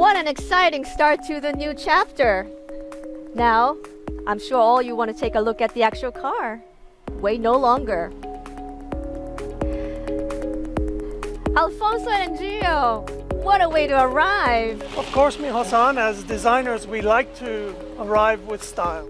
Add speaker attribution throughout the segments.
Speaker 1: What an exciting start to the new chapter. Now, I'm sure all you want to take a look at the actual car. Wait no longer. Alfonso and Gio, what a way to arrive.
Speaker 2: Of course, Miho-san, as designers, we like to arrive with style.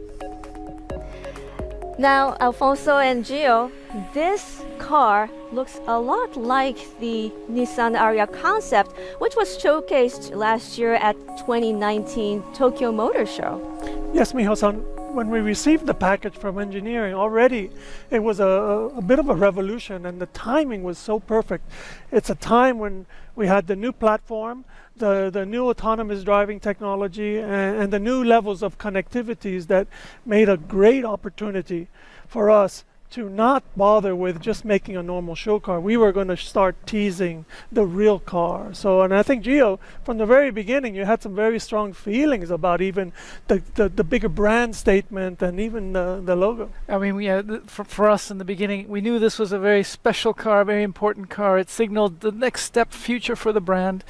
Speaker 1: Now, Alfonso and Gio, this car looks a lot like the Nissan Ariya concept, which was showcased last year at 2019 Tokyo Motor Show.
Speaker 2: Yes, Miho-san, when we received the package from engineering, already it was a bit of a revolution, and the timing was so perfect. It's a time when we had the new platform, the new autonomous driving technology, and the new levels of connectivities that made a great opportunity for us to not bother with just making a normal show car. We were going to start teasing the real car. So, and I think, Gio, from the very beginning, you had some very strong feelings about even the bigger brand statement and even the logo.
Speaker 3: I mean, for us in the beginning, we knew this was a very special car, very important car. It signaled the next step future for the brand.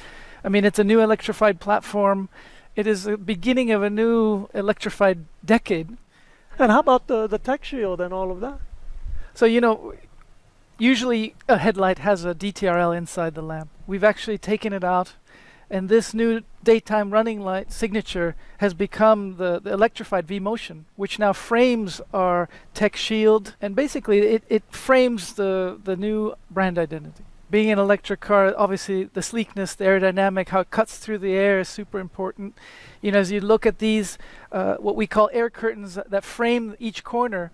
Speaker 3: I mean, it's a new electrified platform. It is the beginning of a new electrified decade.
Speaker 2: And how about the tech shield and all of that?
Speaker 3: So, you know, usually a headlight has a DTRL inside the lamp. We've actually taken it out, and this new daytime running light signature has become the electrified V-Motion, which now frames our tech shield, and basically it frames the new brand identity. Being an electric car, obviously the sleekness, the aerodynamic, how it cuts through the air is super important. You know, as you look at these, what we call air curtains that frame each corner,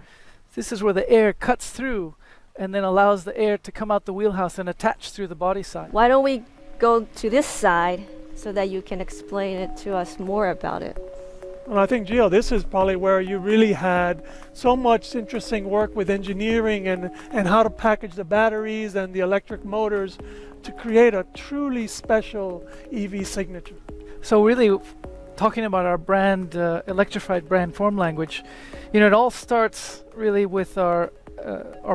Speaker 3: this is where the air cuts through and then allows the air to come out the wheelhouse and attach through the body side.
Speaker 1: Why don't we go to this side so that you can explain it to us more about it?
Speaker 2: Well, I think, Gio, this is probably where you really had so much interesting work with engineering and how to package the batteries and the electric motors to create a truly special EV signature.
Speaker 3: So really, talking about our brand, electrified brand form language, you know, it all starts really with our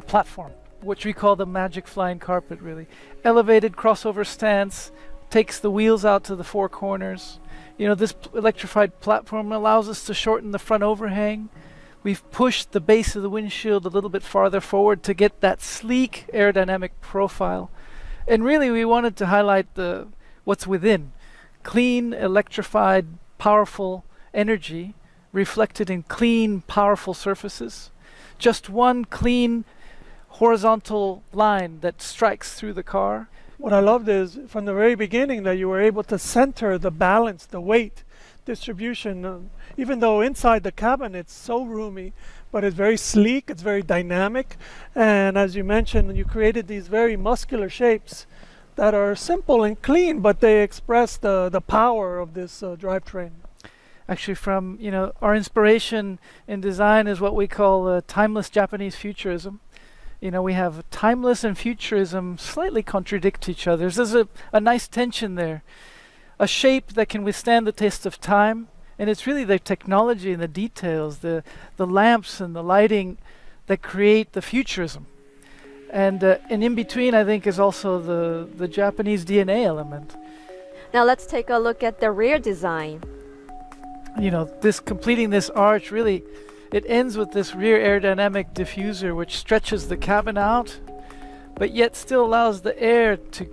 Speaker 3: platform, which we call the magic flying carpet, really. Elevated crossover stance, takes the wheels out to the four corners. You know, this electrified platform allows us to shorten the front overhang. We've pushed the base of the windshield a little bit farther forward to get that sleek aerodynamic profile. And really, we wanted to highlight what's within. Clean, electrified, powerful energy reflected in clean, powerful surfaces. Just one clean horizontal line that strikes through the car.
Speaker 2: What I loved is from the very beginning that you were able to center the balance, the weight distribution, even though inside the cabin it's so roomy, but it's very sleek, it's very dynamic. And as you mentioned, you created these very muscular shapes that are simple and clean, but they express the power of this drivetrain.
Speaker 3: Actually, from, you know, our inspiration in design is what we call timeless Japanese futurism. You know, we have timeless and futurism slightly contradict each other. There's a nice tension there. A shape that can withstand the test of time, and it's really the technology and the details, the lamps and the lighting that create the futurism. And in between, I think, is also the Japanese DNA element.
Speaker 1: Now let's take a look at the rear design.
Speaker 3: You know, completing this arch, really, it ends with this rear aerodynamic diffuser which stretches the cabin out, but yet still allows the air to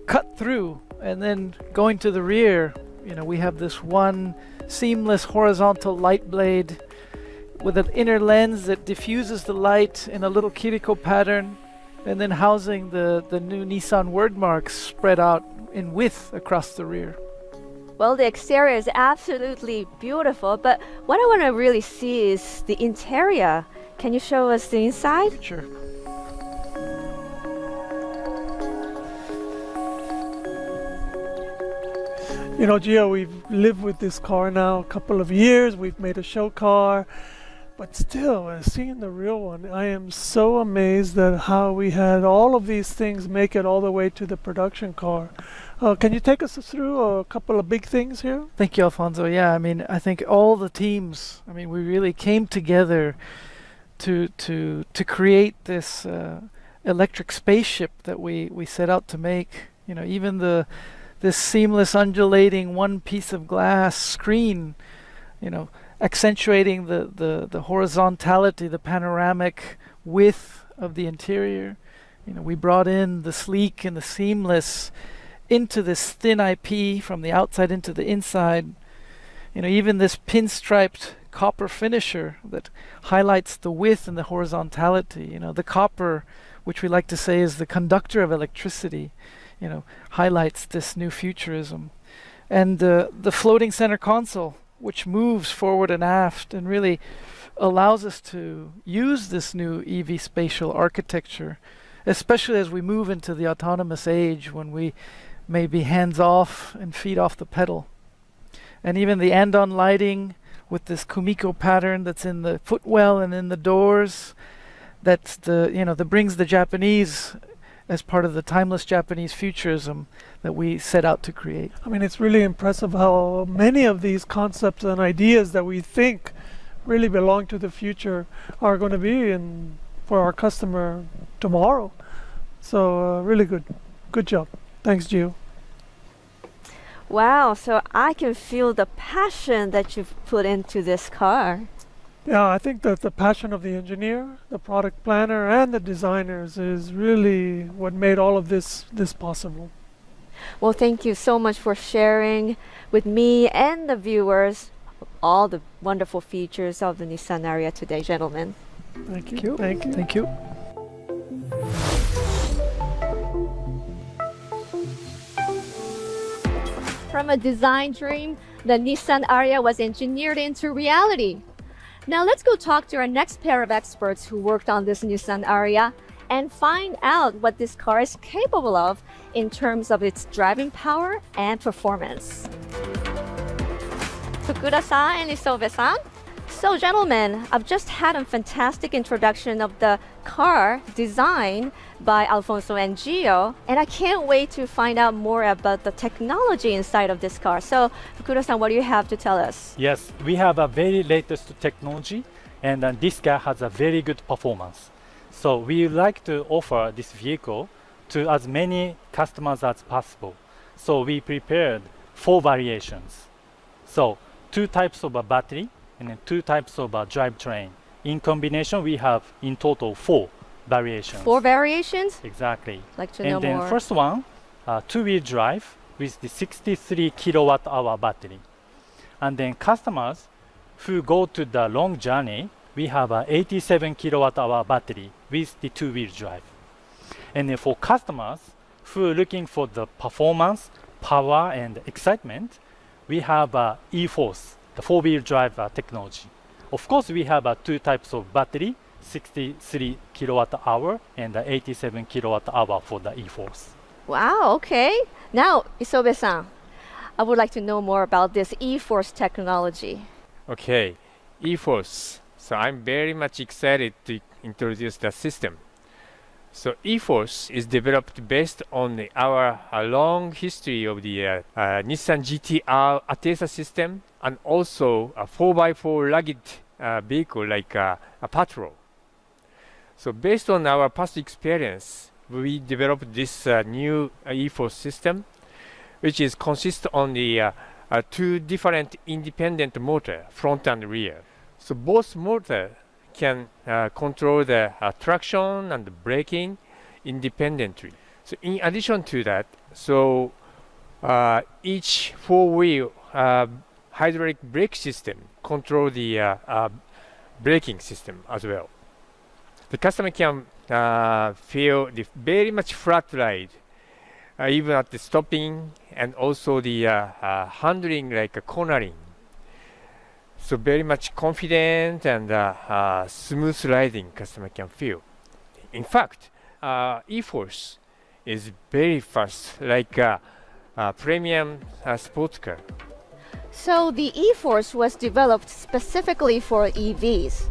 Speaker 3: cut through. And then going to the rear, you know, we have this one seamless horizontal light blade with an inner lens that diffuses the light in a little cuticle pattern, and then housing the new Nissan word marks spread out in width across the rear.
Speaker 1: Well, the exterior is absolutely beautiful, but what I want to really see is the interior. Can you show us the inside?
Speaker 3: Sure.
Speaker 2: You know, Gio, we've lived with this car now a couple of years. We've made a show car, but still, seeing the real one, I am so amazed at how we had all of these things make it all the way to the production car. Can you take us through a couple of big things here?
Speaker 3: Thank you, Alfonso. Yeah, I mean, I think all the teams, I mean, we really came together to create this electric spaceship that we set out to make. You know, even the this seamless undulating one piece of glass screen, accentuating the horizontality, the panoramic width of the interior. We brought in the sleek and the seamless into this thin IP from the outside into the inside. Even this pinstriped copper finisher that highlights the width and the horizontality. The copper, which we like to say is the conductor of electricity, highlights this new futurism. And the floating center console, which moves forward and aft and really allows us to use this new EV spatial architecture, especially as we move into the autonomous age when we may be hands off and feet off the pedal. And even the andon lighting with this kumiko pattern that's in the footwell and in the doors, that brings the Japanese as part of the timeless Japanese futurism that we set out to create.
Speaker 2: I mean, it's really impressive how many of these concepts and ideas that we think really belong to the future are going to be for our customer tomorrow. So really good job. Thanks, Gio.
Speaker 1: Wow, so I can feel the passion that you've put into this car.
Speaker 2: Yeah, I think that the passion of the engineer, the product planner, and the designers is really what made all of this possible.
Speaker 1: Well, thank you so much for sharing with me and the viewers all the wonderful features of the Nissan Ariya today, gentlemen.
Speaker 2: Thank you. Thank you.
Speaker 3: Thank you.
Speaker 1: From a design dream, the Nissan Ariya was engineered into reality. Now let's go talk to our next pair of experts who worked on this Nissan Ariya and find out what this car is capable of in terms of its driving power and performance. Fukuda-san and Isobe-san. So gentlemen, I've just had a fantastic introduction of the car designed by Alfonso and Gio, and I can't wait to find out more about the technology inside of this car. So Fukuda-san, what do you have to tell us?
Speaker 4: Yes, we have a very latest technology, and this car has a very good performance. So we would like to offer this vehicle to as many customers as possible. So we prepared 4 variations. So 2 types of a battery and then 2 types of a drivetrain. In combination, we have in total 4 variations.
Speaker 1: 4 variations?
Speaker 4: Exactly.
Speaker 1: Like to know
Speaker 4: And then
Speaker 1: more.
Speaker 4: first one, 2-wheel drive with the 63 kilowatt hour battery. And then customers who go to the long journey, we have a 87 kilowatt hour battery with the 2-wheel drive. And then for customers who are looking for the performance, power, and excitement, we have e-force, the 4-wheel drive technology. Of course, we have 2 types of battery, 63 kilowatt hour and 87 kilowatt hour for the e-force.
Speaker 1: Wow, okay. Now, Isobe-san, I would like to know more about this e-force technology.
Speaker 5: Okay, e-force. So I'm very much excited to introduce the system. So e-force is developed based on our long history of the Nissan GT-R Atesa system and also a 4x4 rugged vehicle like a Patrol. So based on our past experience, we developed this new e-force system, which is consists on the 2 different independent motor, front and rear. So both motor can control the traction and the braking independently. So in addition to that, so each 4-wheel hydraulic brake system control the braking system as well. The customer can feel the very much flat ride, even at the stopping and also the handling like a cornering. So very much confident and smooth riding customer can feel. In fact, e-force is very fast, like a premium sports car.
Speaker 1: So the e-force was developed specifically for EVs.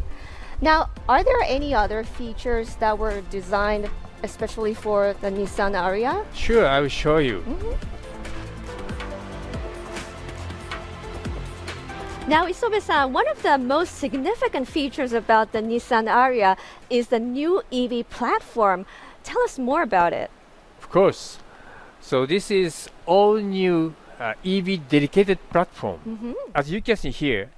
Speaker 1: Now, are there any other features that were designed especially for the Nissan Ariya?
Speaker 5: Sure, I will show you.
Speaker 1: Now, Isobe-san, one of the most significant features about the Nissan Ariya is the new EV platform. Tell us more about it.
Speaker 5: Of course. So this is all new EV dedicated platform. As you can see here,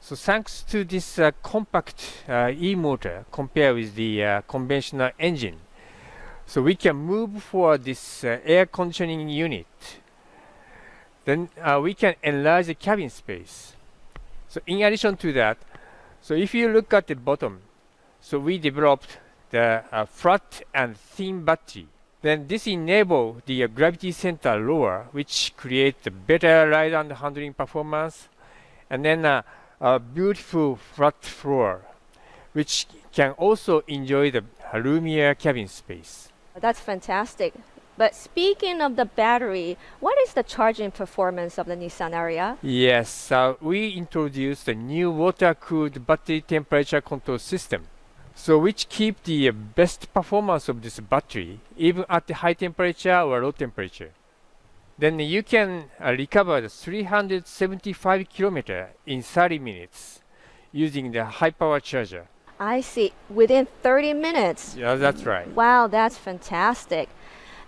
Speaker 5: so thanks to this compact e-motor compared with the conventional engine, so we can move for this air conditioning unit. Then we can enlarge the cabin space. So in addition to that, so if you look at the bottom, so we developed the flat and thin battery. Then this enable the gravity center lower, which creates a better ride and handling performance. And then a beautiful flat floor, which can also enjoy the roomier cabin space.
Speaker 1: That's fantastic. But speaking of the battery, what is the charging performance of the Nissan Ariya?
Speaker 5: Yes, we introduced a new water-cooled battery temperature control system. So which keep the best performance of this battery even at the high temperature or low temperature. Then you can recover the 375 kilometers in 30 minutes using the high power charger.
Speaker 1: I see. Within 30 minutes.
Speaker 5: Yeah, that's right.
Speaker 1: Wow, that's fantastic.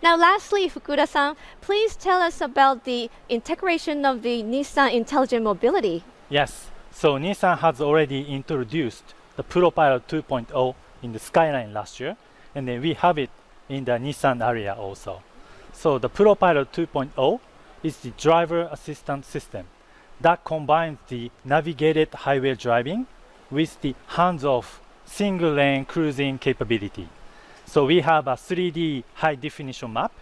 Speaker 1: Now, lastly, Fukuda-san, please tell us about the integration of the Nissan Intelligent Mobility.
Speaker 4: Yes, so Nissan has already introduced the ProPilot 2.0 in the Skyline last year, and then we have it in the Nissan Ariya also. So the ProPilot 2.0 is the driver assistance system that combines the navigated highway driving with the hands-off single lane cruising capability. So we have a 3D high definition map,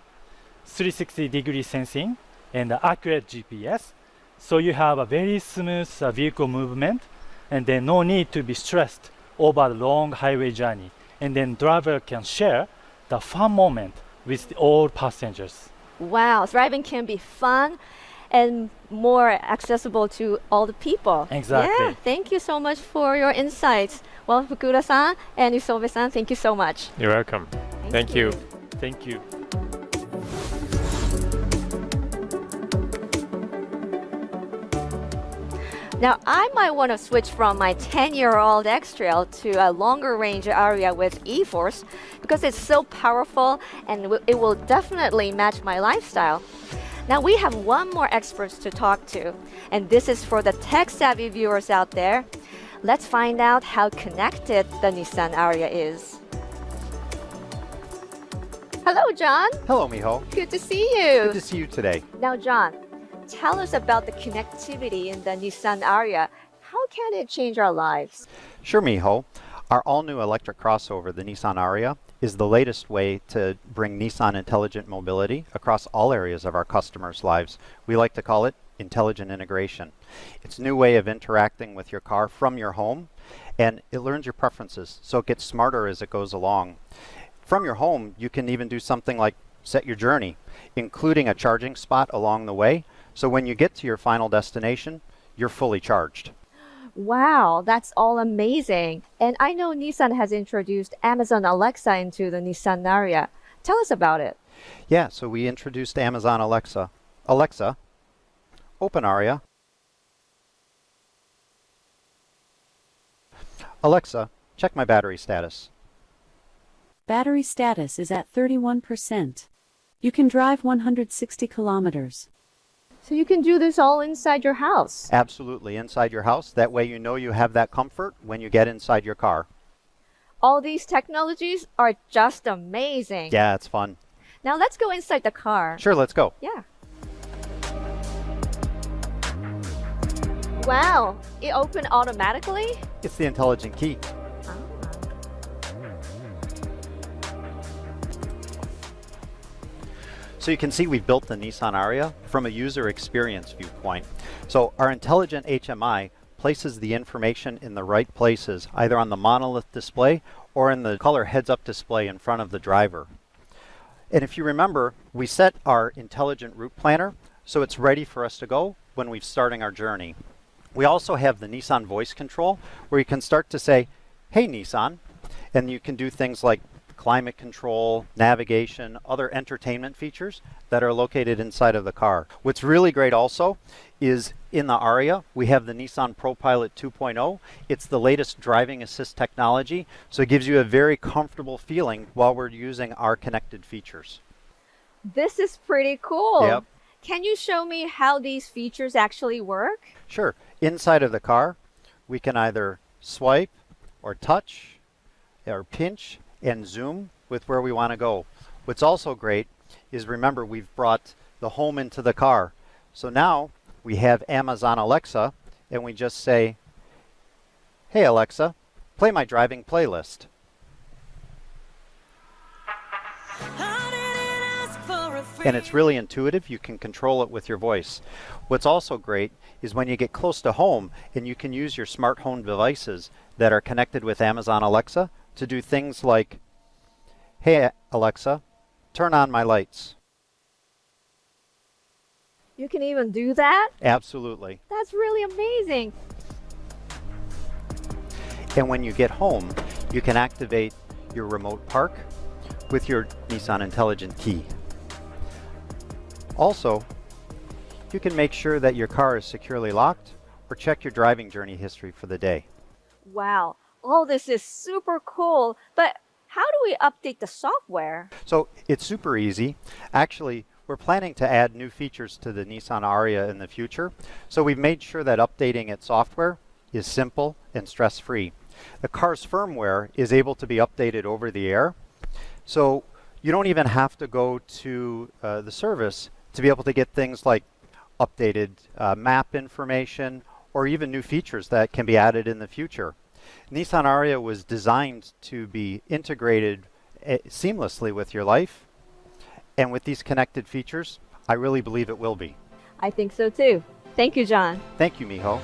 Speaker 4: 360-degree sensing, and accurate GPS. So you have a very smooth vehicle movement, and then no need to be stressed over the long highway journey. And then driver can share the fun moment with all passengers.
Speaker 1: Wow, driving can be fun and more accessible to all the people.
Speaker 4: Exactly.
Speaker 1: Yeah, thank you so much for your insights. Well, Fukuda-san and Isobe-san, thank you so much.
Speaker 5: You're welcome. Thank you.
Speaker 4: Thank you.
Speaker 1: Now, I might want to switch from my 10-year-old X-Trail to a longer range Ariya with e-Force because it's so powerful and it will definitely match my lifestyle. Now, we have one more expert to talk to, and this is for the tech-savvy viewers out there. Let's find out how connected the Nissan Ariya is. Hello, John.
Speaker 6: Hello, Miho.
Speaker 1: Good to see you.
Speaker 6: Good to see you today.
Speaker 1: Now, John, tell us about the connectivity in the Nissan Ariya. How can it change our lives?
Speaker 6: Sure, Miho. Our all-new electric crossover, the Nissan Ariya, is the latest way to bring Nissan intelligent mobility across all areas of our customers' lives. We like to call it intelligent integration. It's a new way of interacting with your car from your home, and it learns your preferences, so it gets smarter as it goes along. From your home, you can even do something like set your journey, including a charging spot along the way, so when you get to your final destination, you're fully charged.
Speaker 1: Wow, that's all amazing. And I know Nissan has introduced Amazon Alexa into the Nissan Ariya. Tell us about it.
Speaker 6: Yeah, so we introduced Amazon Alexa. Alexa, open Ariya. Alexa, check my battery status.
Speaker 7: Battery status is at 31%. You can drive 160 kilometers.
Speaker 1: So you can do this all inside your house.
Speaker 6: Absolutely, inside your house. That way you know you have that comfort when you get inside your car.
Speaker 1: All these technologies are just amazing.
Speaker 6: Yeah, it's fun.
Speaker 1: Now let's go inside the car.
Speaker 6: Sure, let's go.
Speaker 1: Yeah. Wow, it opened automatically?
Speaker 6: It's the intelligent key. So you can see we've built the Nissan Ariya from a user experience viewpoint. So our intelligent HMI places the information in the right places, either on the monolith display or in the color heads-up display in front of the driver. And if you remember, we set our intelligent route planner so it's ready for us to go when we're starting our journey. We also have the Nissan voice control where you can start to say, "Hey Nissan," and you can do things like climate control, navigation, other entertainment features that are located inside of the car. What's really great also is in the Ariya, we have the Nissan ProPilot 2.0. It's the latest driving assist technology, so it gives you a very comfortable feeling while we're using our connected features.
Speaker 1: This is pretty cool.
Speaker 6: Yep.
Speaker 1: Can you show me how these features actually work?
Speaker 6: Sure. Inside of the car, we can either swipe or touch or pinch and zoom with where we want to go. What's also great is, remember, we've brought the home into the car. So now we have Amazon Alexa, and we just say, "Hey Alexa, play my driving playlist." And it's really intuitive. You can control it with your voice. What's also great is when you get close to home and you can use your smart home devices that are connected with Amazon Alexa to do things like, "Hey Alexa, turn on my lights."
Speaker 1: You can even do that?
Speaker 6: Absolutely.
Speaker 1: That's really amazing.
Speaker 6: And when you get home, you can activate your remote park with your Nissan Intelligent Key. Also, you can make sure that your car is securely locked or check your driving journey history for the day.
Speaker 1: Wow, all this is super cool, but how do we update the software?
Speaker 6: So it's super easy. Actually, we're planning to add new features to the Nissan Ariya in the future. So we've made sure that updating its software is simple and stress-free. The car's firmware is able to be updated over the air. So you don't even have to go to the service to be able to get things like updated map information or even new features that can be added in the future. Nissan Ariya was designed to be integrated seamlessly with your life, and with these connected features, I really believe it will be.
Speaker 1: I think so too. Thank you, John.
Speaker 6: Thank you, Miho.